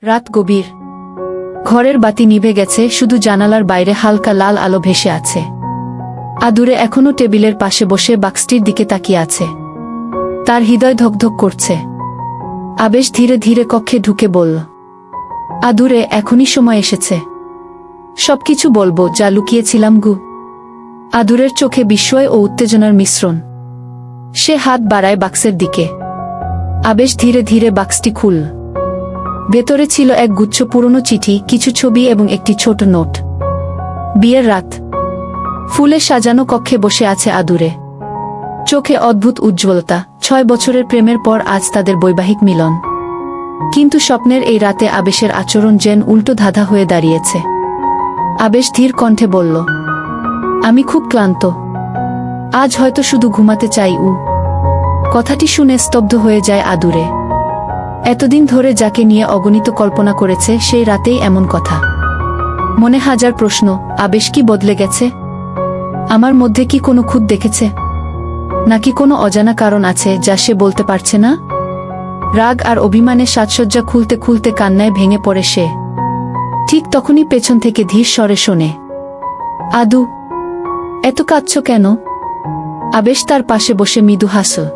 রাত গভীর। ঘরের বাতি নিভে গেছে, শুধু জানালার বাইরে হালকা লাল আলো ভেসে আছে। আদুরে এখনো টেবিলের পাশে বসে বাক্সটির দিকে তাকিয়ে আছে। তার হৃদয় ধকধক করছে। আবেশ ধীরে ধীরে কক্ষে ঢুকে বলল, আদুরে, এখনই সময় এসেছে। সবকিছু বলবো যা লুকিয়েছিলাম গু। আদুরের চোখে বিস্ময় ও উত্তেজনার মিশ্রণ। সে হাত বাড়ায় বাক্সের দিকে। আবেশ ধীরে ধীরে বাক্সটি খুলল। ভেতরে ছিল এক গুচ্ছ পুরনো চিঠি, কিছু ছবি এবং একটি ছোট নোট। বিয়ের রাত। ফুলে সাজানো কক্ষে বসে আছে আদুরে। চোখে অদ্ভুত উজ্জ্বলতা। 6 বছরের প্রেমের পর আজ তাদের বৈবাহিক মিলন। কিন্তু স্বপ্নের এই রাতে আবেশের আচরণ যেন উল্টো ধাঁধা হয়ে দাঁড়িয়েছে। আবেশ ধীর কণ্ঠে বলল, আমি খুব ক্লান্ত। আজ হয়তো শুধু ঘুমাতে চাই। কথাটি শুনে স্তব্ধ হয়ে যায় আদুরে। এতদিন ধরে যাকে নিয়ে অগণিত কল্পনা করেছে, সেই রাতেই এমন কথা। মনে হাজার প্রশ্ন। আবেশ কি বদলে গেছে? আমার মধ্যে কি কোনো খুঁত দেখেছে? নাকি কোনো অজানা কারণ আছে যা সে বলতে পারছে না? রাগ আর অভিমানে সাজসজ্জা খুলতে খুলতে কান্নায় ভেঙে পড়ে সে। ঠিক তখনই পেছন থেকে ধীর স্বরে শোনে, আদু, এত কাঁদছ কেন? আবেশ তার পাশে বসে মৃদু হাসল।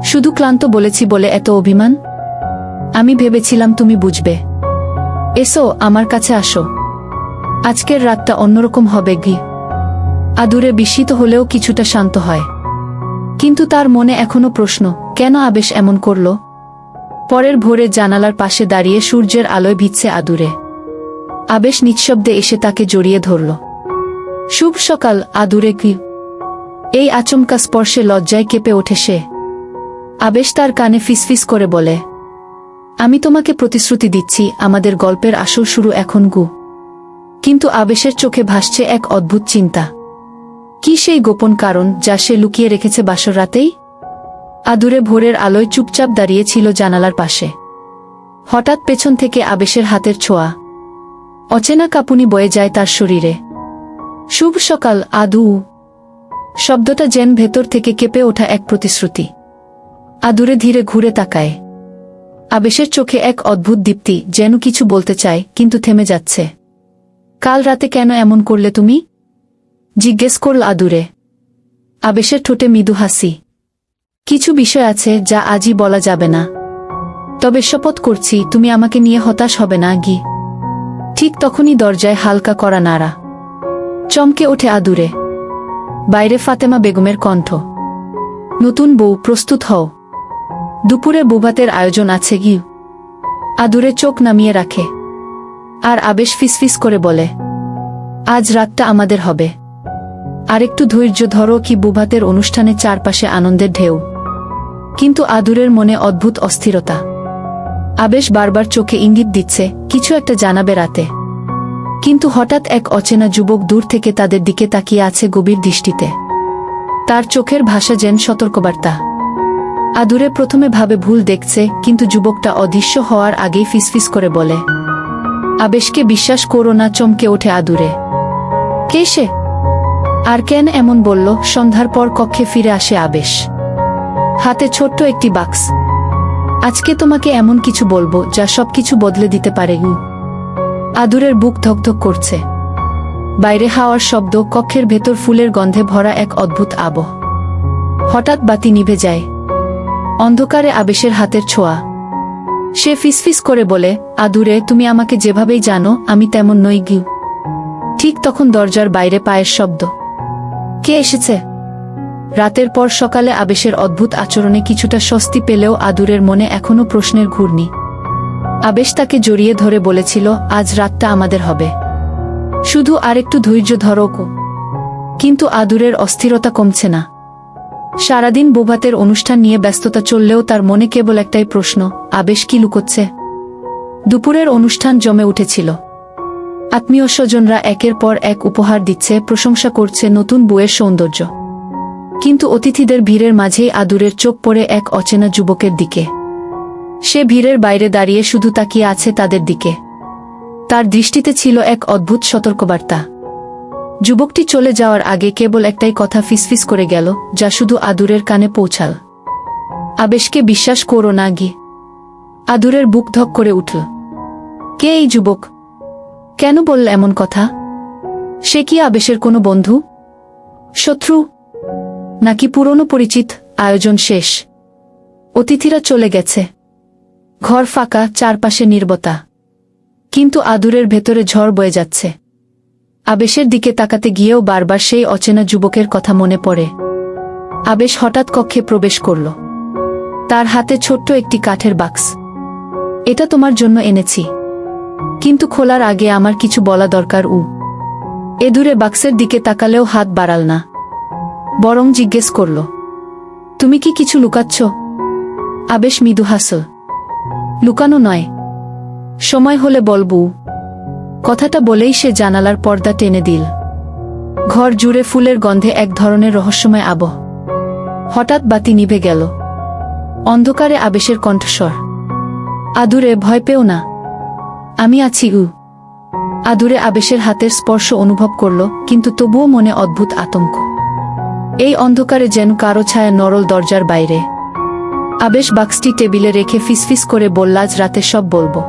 শুধু ক্লান্ত বলেছি বলে এত অভিমান? আমি ভেবেছিলাম তুমি বুঝবে। এসো, আমার কাছে আসো। আজকের রাতটা অন্যরকম হবে গি। আদুরে বিস্মিত হলেও কিছুটা শান্ত হয়। কিন্তু তার মনে এখনো প্রশ্ন, কেন আবেশ এমন করল? পরের ভোরে জানালার পাশে দাঁড়িয়ে সূর্যের আলোয় ভিজছে আদুরে। আবেশ নিঃশব্দে এসে তাকে জড়িয়ে ধরল। শুভ সকাল আদুরে কি। এই আচমকা স্পর্শে লজ্জায় কেঁপে ওঠে সে। আবেশ তার কানে ফিসফিস করে বলে, আমি তোমাকে প্রতিশ্রুতি দিচ্ছি, আমাদের গল্পের আসল শুরু এখন গু। কিন্তু আবেশের চোখে ভাসছে এক অদ্ভুত চিন্তা। কি সেই গোপন কারণ যা সে লুকিয়ে রেখেছে বাসর রাতেই? আদুরে ভোরের আলোয় চুপচাপ দাঁড়িয়ে ছিল জানালার পাশে। হঠাৎ পেছন থেকে আবেশের হাতের ছোঁয়া। অচেনা কাঁপুনি বয়ে যায় তার শরীরে। শুভ সকাল আদু। শব্দটা যেন ভেতর থেকে কেঁপে ওঠা এক প্রতিশ্রুতি। আদুরে ধীরে ঘুরে তাকায়। আবেশের চোখে এক অদ্ভুত দীপ্তি, যেন কিছু বলতে চায় কিন্তু থেমে যাচ্ছে। কাল রাতে কেন এমন করলে তুমি? জিজ্ঞেস করল আদুরে। আবেশের ঠোঁটে মৃদু হাসি। কিছু বিষয় আছে যা আজই বলা যাবে না। তবে শপথ করছি তুমি আমাকে নিয়ে হতাশ হবে না গি। ঠিক তখনই দরজায় হালকা করা নাড়া। চমকে ওঠে আদুরে। বাইরে ফাতেমা বেগমের কণ্ঠ। নতুন বউ, প্রস্তুত হও। দুপুরে বুভাতের আয়োজন আছে গি। আদুরে চোখ নামিয়ে রাখে। আর আবেশ ফিসফিস করে বলে, আজ রাতটা আমাদের হবে। আরেকটু ধৈর্য ধরো কি। বুভাতের অনুষ্ঠানে চারপাশে আনন্দের ঢেউ। কিন্তু আদুরের মনে অদ্ভুত অস্থিরতা। আবেশ বারবার চোখে ইঙ্গিত দিচ্ছে কিছু একটা জানাবে রাতে। কিন্তু হঠাৎ এক অচেনা যুবক দূর থেকে তাদের দিকে তাকিয়ে আছে গভীর দৃষ্টিতে। তার চোখের ভাষা যেন সতর্কবার্তা। আদুরে প্রথমে ভাবে ভুল দেখছে, কিন্তু যুবকটা অদৃশ্য হওয়ার আগেই ফিসফিস করে বলে, আবেশকে বিশ্বাস করো না। চমকে ওঠে আদুরে। কে সে? আর কেন এমন বলল? সন্ধ্যার পর কক্ষে ফিরে আসে আবেশ। হাতে ছোট্ট একটি বাক্স। আজকে তোমাকে এমন কিছু বলবো যা সবকিছু বদলে দিতে পারে। আদুরের বুক ধকধক করছে। বাইরে হাওয়ার শব্দ, কক্ষের ভেতর ফুলের গন্ধে ভরা এক অদ্ভুত আবহ। হঠাৎ বাতি নিভে যায়। অন্ধকারে আবেশের হাতের ছোঁয়া। সে ফিসফিস করে বলে, আদুরে, তুমি আমাকে যেভাবেই জানো, আমি তেমন নই গি। ঠিক তখন দরজার বাইরে পায়ের শব্দ। কে এসেছে? রাতের পর সকালে আবেশের অদ্ভুত আচরণে কিছুটা স্বস্তি পেলেও আদুরের মনে এখনো প্রশ্নের ঘূর্ণি। আবেশ তাকে জড়িয়ে ধরে বলেছিল, আজ রাতটা আমাদের হবে। শুধু আরেকটু ধৈর্য ধরো। কিন্তু আদুরের অস্থিরতা কমছে না। সারাদিন বুভাতের অনুষ্ঠান নিয়ে ব্যস্ততা চললেও তার মনে কেবল একটাই প্রশ্ন, আবেশ কি লুকোচ্ছে? দুপুরের অনুষ্ঠান জমে উঠেছিল। আত্মীয় স্বজনরা একের পর এক উপহার দিচ্ছে, প্রশংসা করছে নতুন বউয়ের সৌন্দর্য। কিন্তু অতিথিদের ভিড়ের মাঝেই আদুরের চোখ পড়ে এক অচেনা যুবকের দিকে। সে ভিড়ের বাইরে দাঁড়িয়ে শুধু তাকিয়ে আছে তাদের দিকে। তার দৃষ্টিতে ছিল এক অদ্ভুত সতর্কবার্তা। যুবকটি চলে যাওয়ার আগে কেবল একটাই কথা ফিসফিস করে গেল, যা শুধু আদুরের কানে পৌঁছাল, আবেশকে বিশ্বাস করো না গি। আদুরের বুক ধক করে উঠল। কে এই যুবক? কেন বলল এমন কথা? সে কি আবেশের কোনো বন্ধু, শত্রু, নাকি পুরনো পরিচিত? আয়োজন শেষ, অতিথিরা চলে গেছে, ঘর ফাঁকা, চারপাশে নীরবতা, কিন্তু আদুরের ভেতরে ঝড় বয়ে যাচ্ছে। আবেশের দিকে তাকাতে গিয়েও বারবার সেই অচেনা যুবকের কথা মনে পড়ে। আবেশ হঠাৎ কক্ষে প্রবেশ করল। তার হাতে ছোট্ট একটি কাঠের বাক্স। এটা তোমার জন্য এনেছি, কিন্তু খোলার আগে আমার কিছু বলা দরকার। এ দূরে বাক্সের দিকে তাকালেও হাত বাড়াল না, বরং জিজ্ঞেস করল, তুমি কি কিছু লুকাচ্ছ? আবেশ মৃদু হাসল। লুকানো নয়, সময় হলে বলবো। কথাটা বলেই সে জানালার পর্দা টেনে দিল। ঘর জুড়ে ফুলের গন্ধে এক ধরনের রহস্যময় আবহ। হঠাৎ বাতি নিভে গেল। অন্ধকারে আবেশের কণ্ঠস্বর, আদুরে, ভয় পেও না, আমি আছি। আদুরে আবেশের হাতের স্পর্শ অনুভব করল, কিন্তু তবুও মনে অদ্ভুত আতঙ্ক। এই অন্ধকারে যেন কারো ছায়া নরল দরজার বাইরে। আবেশ বাক্সটি টেবিলে রেখে ফিসফিস করে বলল, আজ রাতে সব বলবো।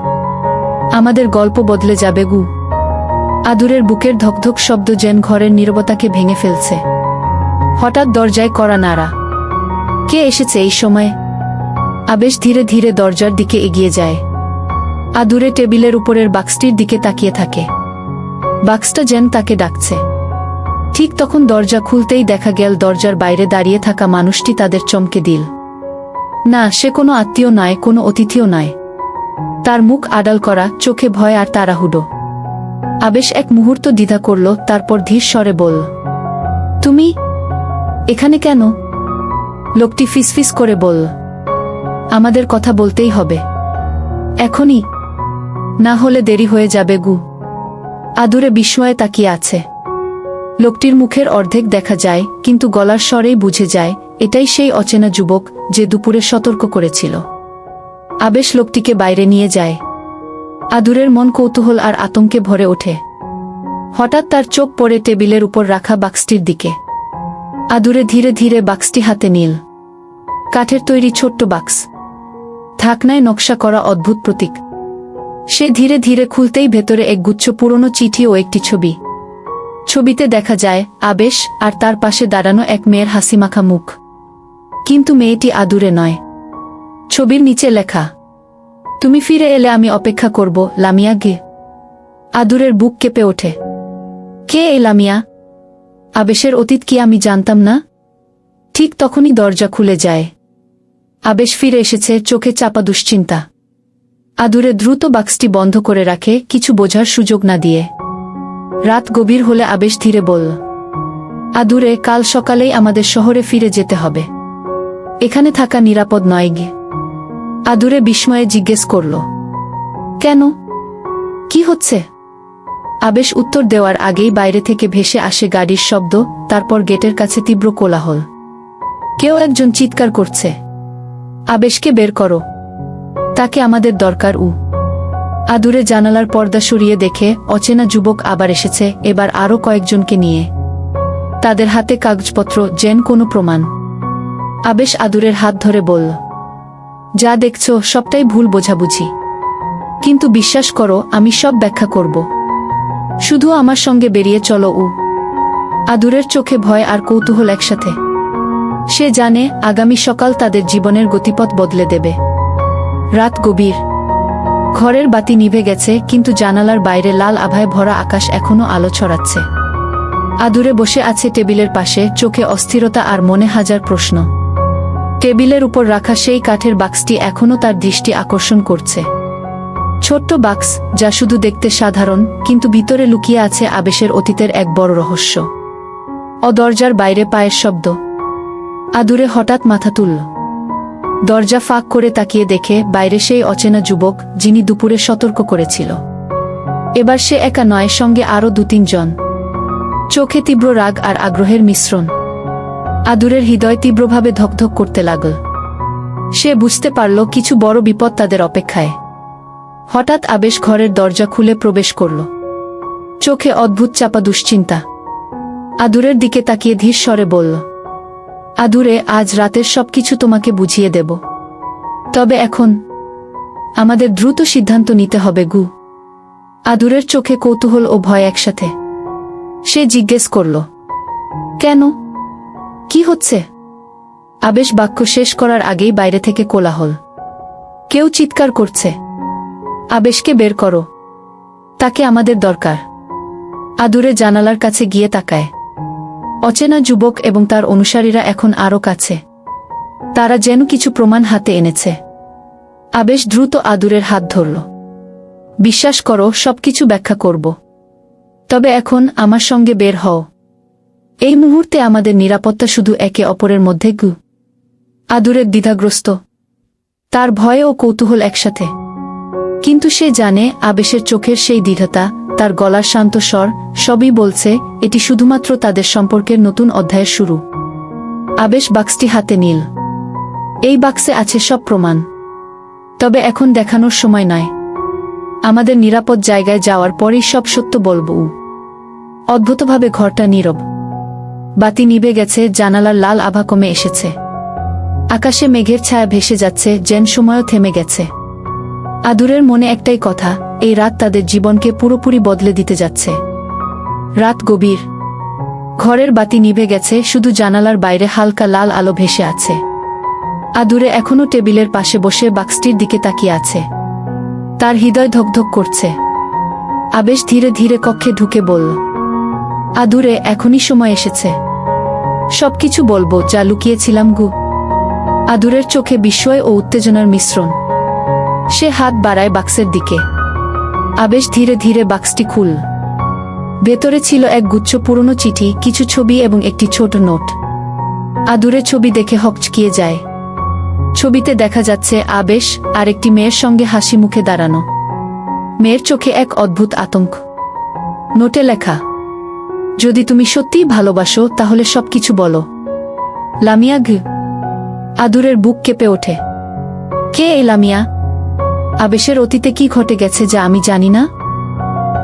আমাদের গল্প বদলে যাবে। আদুরের বুকের ধকধক শব্দ যেন ঘরের নীরবতাকে ভেঙে ফেলছে। হঠাৎ দরজায় কড়া নাড়া। কে এসেছে এই সময়ে? আবেশ ধীরে ধীরে দরজার দিকে এগিয়ে যায়। আদুরে টেবিলের উপরের বাক্সটির দিকে তাকিয়ে থাকে। বাক্সটা যেন তাকে ডাকছে। ঠিক তখন দরজা খুলতেই দেখা গেল দরজার বাইরে দাঁড়িয়ে থাকা মানুষটি তাদের চমকে দিল। না, সে কোনো আত্মীয় নয়, কোনো অতিথিও নয়। তার মুখ আড়াল করা, চোখে ভয় আর তাড়াহুড়ো। আবেশ এক মুহূর্ত দ্বিধা করল, তারপর ধীর স্বরে বলল, তুমি এখানে কেন? লোকটি ফিসফিস করে বলল, আমাদের কথা বলতেই হবে, এখনই, না হলে দেরি হয়ে যাবে। আদুরে বিস্ময়ে তাকিয়ে আছে। লোকটির মুখের অর্ধেক দেখা যায়, কিন্তু গলার স্বরেই বুঝে যায় এটাই সেই অচেনা যুবক যে দুপুরে সতর্ক করেছিল। আবেশ লোকটিকে বাইরে নিয়ে যায়। আদুরের মন কৌতূহল আর আতঙ্কে ভরে ওঠে। হঠাৎ তার চোখ পড়ে টেবিলের উপর রাখা বাক্সটির দিকে। আদুরে ধীরে ধীরে বাক্সটি হাতে নিল। কাঠের তৈরি ছোট্ট বাক্স, ঢাকনায় নকশা করা অদ্ভুত প্রতীক। সে ধীরে ধীরে খুলতেই ভেতরে এক গুচ্ছ পুরনো চিঠি ও একটি ছবি। ছবিতে দেখা যায় আবেশ আর তার পাশে দাঁড়ানো এক মেয়ের হাসিমাখা মুখ, কিন্তু মেয়েটি আদুরে নয়। ছবির নিচে লেখা, তুমি ফিরে এলে আমি অপেক্ষা করব, লামিয়া। আদুরের বুক কেঁপে ওঠে। কে এই লামিয়া? আবেশের অতীত কি আমি জানতাম না? ঠিক তখনই দরজা খুলে যায়। আবেশ ফিরে এসেছে, চোখে চাপা দুশ্চিন্তা। আদুরে দ্রুত বাক্সটি বন্ধ করে রাখে, কিছু বোঝার সুযোগ না দিয়ে। রাত গভীর হলে আবেশ ধীরে বলল, আদুরে, কাল সকালেই আমাদের শহরে ফিরে যেতে হবে। এখানে থাকা নিরাপদ নয়। আদুরে বিস্ময়ে জিজ্ঞেস করল, কেন? কি হচ্ছে? আবেশ উত্তর দেওয়ার আগেই বাইরে থেকে ভেসে আসে গাড়ির শব্দ, তারপর গেটের কাছে তীব্র কোলাহল। কেউ একজন চিৎকার করছে, আবেশকে বের করো, তাকে আমাদের দরকার। আদুরে জানালার পর্দা সরিয়ে দেখে অচেনা যুবক আবার এসেছে, এবার আরও কয়েকজনকে নিয়ে। তাদের হাতে কাগজপত্র, যেন কোনো প্রমাণ। আবেশ আদুরের হাত ধরে বলল, যা দেখছ সবটাই ভুল বোঝাবুঝি, কিন্তু বিশ্বাস করো, আমি সব ব্যাখ্যা করব। শুধু আমার সঙ্গে বেরিয়ে চলো। আদুরের চোখে ভয় আর কৌতূহল একসাথে। সে জানে আগামী সকাল তাদের জীবনের গতিপথ বদলে দেবে। রাত গভীর, ঘরের বাতি নিভে গেছে, কিন্তু জানালার বাইরে লাল আভায় ভরা আকাশ এখনো আলো ছড়াচ্ছে। আদুরে বসে আছে টেবিলের পাশে, চোখে অস্থিরতা আর মনে হাজার প্রশ্ন। টেবিলের উপর রাখা সেই কাঠের বাক্সটি এখনো তার দৃষ্টি আকর্ষণ করছে। ছোট্ট বাক্স, যা শুধু দেখতে সাধারণ, কিন্তু ভিতরে লুকিয়ে আছে আবেশের অতীতের এক বড় রহস্য। দরজার বাইরে পায়ের শব্দ। আদুরে হঠাৎ মাথা তুলল। দরজা ফাঁক করে তাকিয়ে দেখে বাইরে সেই অচেনা যুবক যিনি দুপুরে সতর্ক করেছিল। এবার সে একা নয়, সঙ্গে আরও 2-3 জন। চোখে তীব্র রাগ আর আগ্রহের মিশ্রণ। আদুরের হৃদয় তীব্রভাবে ধকধক করতে লাগল। সে বুঝতে পারল কিছু বড় বিপদ তাদের অপেক্ষায়। হঠাৎ আবেশ ঘরের দরজা খুলে প্রবেশ করল। চোখে অদ্ভুত চাপা দুশ্চিন্তা। আদুরের দিকে তাকিয়ে ধীর স্বরে বলল, আদুরে, আজ রাতের সবকিছু তোমাকে বুঝিয়ে দেব। তবে এখন আমাদের দ্রুত সিদ্ধান্ত নিতে হবে। আদুরের চোখে কৌতূহল ও ভয় একসাথে। সে জিজ্ঞেস করল, কেন? কি হচ্ছে? আবেশ বাক্য শেষ করার আগেই বাইরে থেকে কোলাহল। কেউ চিৎকার করছে, আবেশকে বের করো, তাকে আমাদের দরকার। আদুরে জানালার কাছে গিয়ে তাকায়। অচেনা যুবক এবং তার অনুসারীরা এখন আরও কাছে। তারা যেন কিছু প্রমাণ হাতে এনেছে। আবেশ দ্রুত আদুরের হাত ধরল। বিশ্বাস করো, সবকিছু ব্যাখ্যা করব। তবে এখন আমার সঙ্গে বের হও। এই মুহূর্তে আমাদের নিরাপত্তা শুধু একে অপরের মধ্যে। আদুরের দ্বিধাগ্রস্ত, তার ভয় ও কৌতূহল একসাথে। কিন্তু সে জানে আবেশের চোখের সেই দৃঢ়তা, তার গলার শান্ত স্বর, সবই বলছে এটি শুধুমাত্র তাদের সম্পর্কের নতুন অধ্যায়ের শুরু। আবেশ বাক্সটি হাতে নিল। এই বাক্সে আছে সব প্রমাণ। তবে এখন দেখানোর সময় নয়। আমাদের নিরাপদ জায়গায় যাওয়ার পরেই সব সত্য বলব। অদ্ভুতভাবে ঘরটা নীরব। বাতি নিভে গেছে, জানালার লাল আভা কমে এসেছে। আকাশে মেঘের ছায়া ভেসে যাচ্ছে, যেন সময়ও থেমে গেছে। আদুরের মনে একটাই কথা, এই রাত তাদের জীবনকে পুরোপুরি বদলে দিতে যাচ্ছে। রাত গভীর। ঘরের বাতি নিভে গেছে, শুধু জানালার বাইরে হালকা লাল আলো ভেসে আছে। আদুরে এখনো টেবিলের পাশে বসে বাক্সটির দিকে তাকিয়ে আছে। তার হৃদয় ধকধক করছে। আবেশ ধীরে ধীরে কক্ষে ঢুকে বলল, আদুরে, এখনই সময় এসেছে। সবকিছু বলবো যা লুকিয়েছিলাম। আদুরের চোখে বিস্ময় ও উত্তেজনার মিশ্রণ। সে হাত বাড়ায় বাক্সের দিকে। আবেশ ধীরে ধীরে বাক্সটি খুল। ভেতরে ছিল এক গুচ্ছ পুরনো চিঠি, কিছু ছবি এবং একটি ছোট নোট। আদুরে ছবি দেখে হকচকিয়ে যায়। ছবিতে দেখা যাচ্ছে আবেশ আর একটি মেয়ের সঙ্গে হাসি মুখে দাঁড়ানো। মেয়ের চোখে এক অদ্ভুত আতঙ্ক। নোটে লেখা, যদি তুমি সত্যিই ভালোবাসো তাহলে সবকিছু বলো, লামিয়া। আদুরের বুক কেঁপে ওঠে। কে এই লামিয়া? আবেশের অতীতে কি ঘটে গেছে যা আমি জানি না?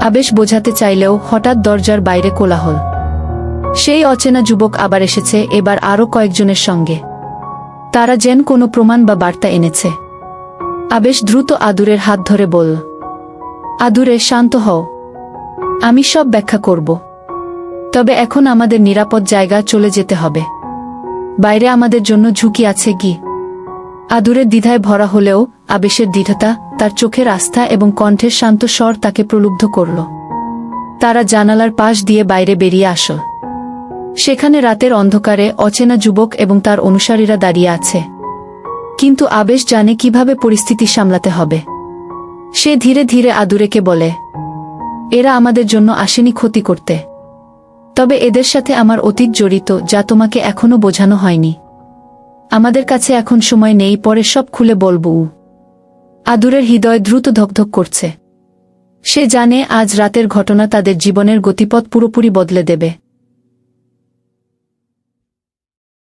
আবেশ বোঝাতে চাইলেও হঠাৎ দরজার বাইরে কোলাহল। সেই অচেনা যুবক আবার এসেছে, এবার আরও কয়েকজনের সঙ্গে। তারা যেন কোনো প্রমাণ বা বার্তা এনেছে। আবেশ দ্রুত আদুরের হাত ধরে বলল, আদুরে, শান্ত হও। আমি সব ব্যাখ্যা করব। তবে এখন আমাদের নিরাপদ জায়গা চলে যেতে হবে। বাইরে আমাদের জন্য ঝুঁকি আছে। আদুরের দ্বিধায় ভরা হলেও আবেশের দৃঢ়তা, তার চোখের আস্থা এবং কণ্ঠের শান্ত স্বর তাকে প্রলুব্ধ করল। তারা জানালার পাশ দিয়ে বাইরে বেরিয়ে আসল। সেখানে রাতের অন্ধকারে অচেনা যুবক এবং তার অনুসারীরা দাঁড়িয়ে আছে। কিন্তু আবেশ জানে কিভাবে পরিস্থিতি সামলাতে হবে। সে ধীরে ধীরে আদুরেকে বলে, এরা আমাদের জন্য আসেনি ক্ষতি করতে। তবে এদের সাথে আমার অতীত জড়িত, যা তোমাকে এখনো বোঝানো হয়নি। আমাদের কাছে এখন সময় নেই, পরে সব খুলে বলবো। আদুরের হৃদয় দ্রুত ধকধক করছে। সে জানে আজ রাতের ঘটনা তাদের জীবনের গতিপথ পুরোপুরি বদলে দেবে।